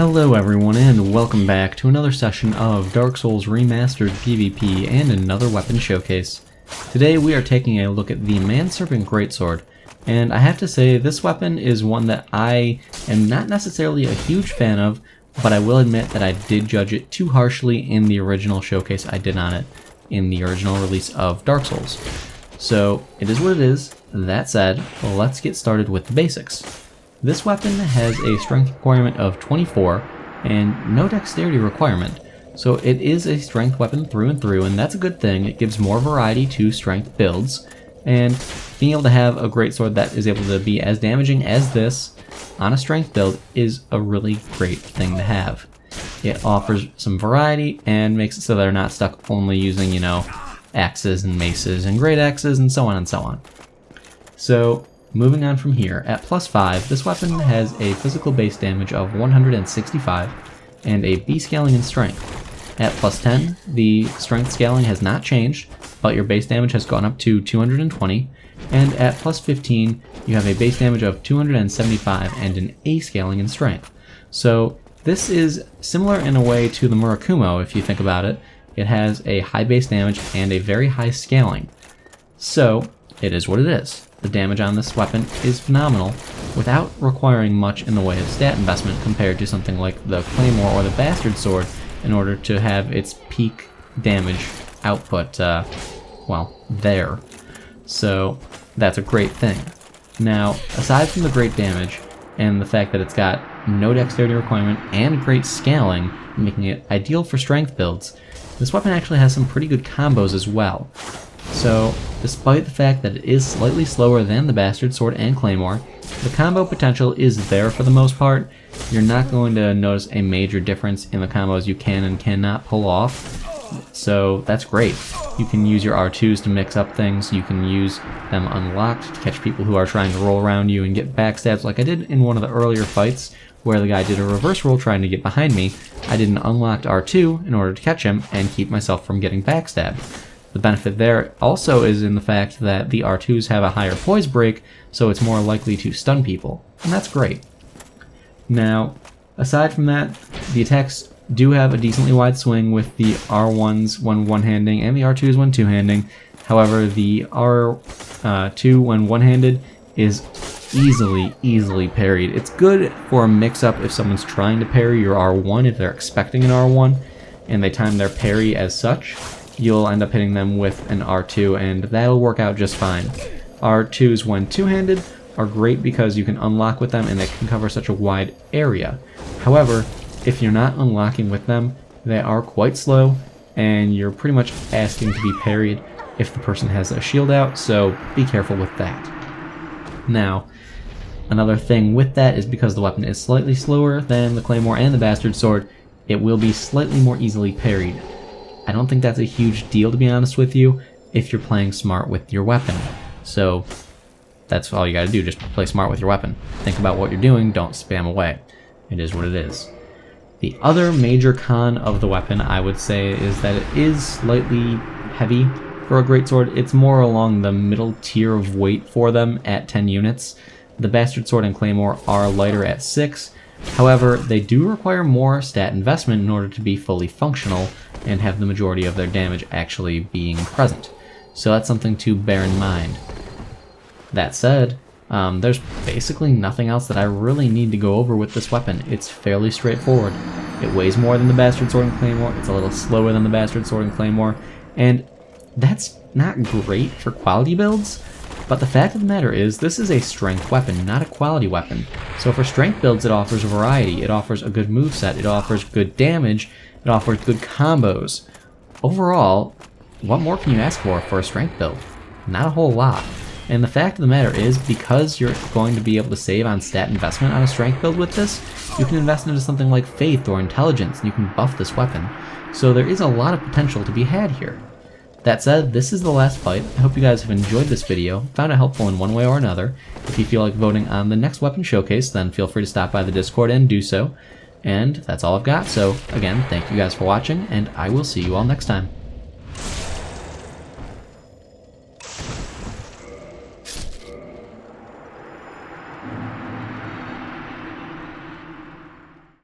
Hello everyone and welcome back to another session of Dark Souls Remastered PvP and another weapon showcase. Today we are taking a look at the Man-serpent Greatsword, and I have to say this weapon is one that I am not necessarily a huge fan of, but I will admit that I did judge it too harshly in the original showcase I did on it in the original release of Dark Souls. So it is what it is. That said, let's get started with the basics. This weapon has a strength requirement of 24 and no dexterity requirement, so it is a strength weapon through and through, and that's a good thing. It gives more variety to strength builds, and being able to have a greatsword that is able to be as damaging as this on a strength build is a really great thing to have. It offers some variety and makes it so they're not stuck only using, axes and maces and great axes and so on and so on. So moving on from here, at plus 5, this weapon has a physical base damage of 165 and a B scaling in strength. At plus 10, the strength scaling has not changed, but your base damage has gone up to 220, and at plus 15, you have a base damage of 275 and an A scaling in strength. So this is similar in a way to the Murakumo, if you think about it. It has a high base damage and a very high scaling. So it is what it is. The damage on this weapon is phenomenal without requiring much in the way of stat investment compared to something like the Claymore or the Bastard Sword in order to have its peak damage output, there. So that's a great thing. Now, aside from the great damage and the fact that it's got no dexterity requirement and great scaling, making it ideal for strength builds, this weapon actually has some pretty good combos as well. So, despite the fact that it is slightly slower than the Bastard Sword and Claymore, the combo potential is there for the most part. You're not going to notice a major difference in the combos you can and cannot pull off, so that's great. You can use your R2s to mix up things, you can use them unlocked to catch people who are trying to roll around you and get backstabs like I did in one of the earlier fights, where the guy did a reverse roll trying to get behind me. I did an unlocked R2 in order to catch him and keep myself from getting backstabbed. The benefit there also is in the fact that the R2s have a higher poise break, so it's more likely to stun people, and that's great. Now, aside from that, the attacks do have a decently wide swing with the R1s when one-handing and the R2s when two-handing. However, the R2 when one-handed is easily parried. It's good for a mix-up if someone's trying to parry your R1, if they're expecting an R1, and they time their parry as such. You'll end up hitting them with an R2, and that'll work out just fine. R2s when two-handed are great because you can unlock with them and they can cover such a wide area. However, if you're not unlocking with them, they are quite slow, and you're pretty much asking to be parried if the person has a shield out, so be careful with that. Now, another thing with that is because the weapon is slightly slower than the Claymore and the Bastard Sword, it will be slightly more easily parried. I don't think that's a huge deal, to be honest with you, if you're playing smart with your weapon. So that's all you gotta do, just play smart with your weapon. Think about what you're doing, don't spam away. It is what it is. The other major con of the weapon, I would say, is that it is slightly heavy for a greatsword. It's more along the middle tier of weight for them at 10 units. The Bastard Sword and Claymore are lighter at 6. However, they do require more stat investment in order to be fully functional and have the majority of their damage actually being present. So that's something to bear in mind. That said, there's basically nothing else that I really need to go over with this weapon. It's fairly straightforward. It weighs more than the Bastard Sword and Claymore, it's a little slower than the Bastard Sword and Claymore, and that's not great for quality builds. But the fact of the matter is, this is a strength weapon, not a quality weapon. So for strength builds, it offers variety, it offers a good moveset, it offers good damage, it offers good combos. Overall, what more can you ask for a strength build? Not a whole lot. And the fact of the matter is, because you're going to be able to save on stat investment on a strength build with this, you can invest into something like Faith or Intelligence, and you can buff this weapon. So there is a lot of potential to be had here. That said, this is the last fight. I hope you guys have enjoyed this video, found it helpful in one way or another. If you feel like voting on the next weapon showcase, then feel free to stop by the Discord and do so. And that's all I've got, so again, thank you guys for watching, and I will see you all next time.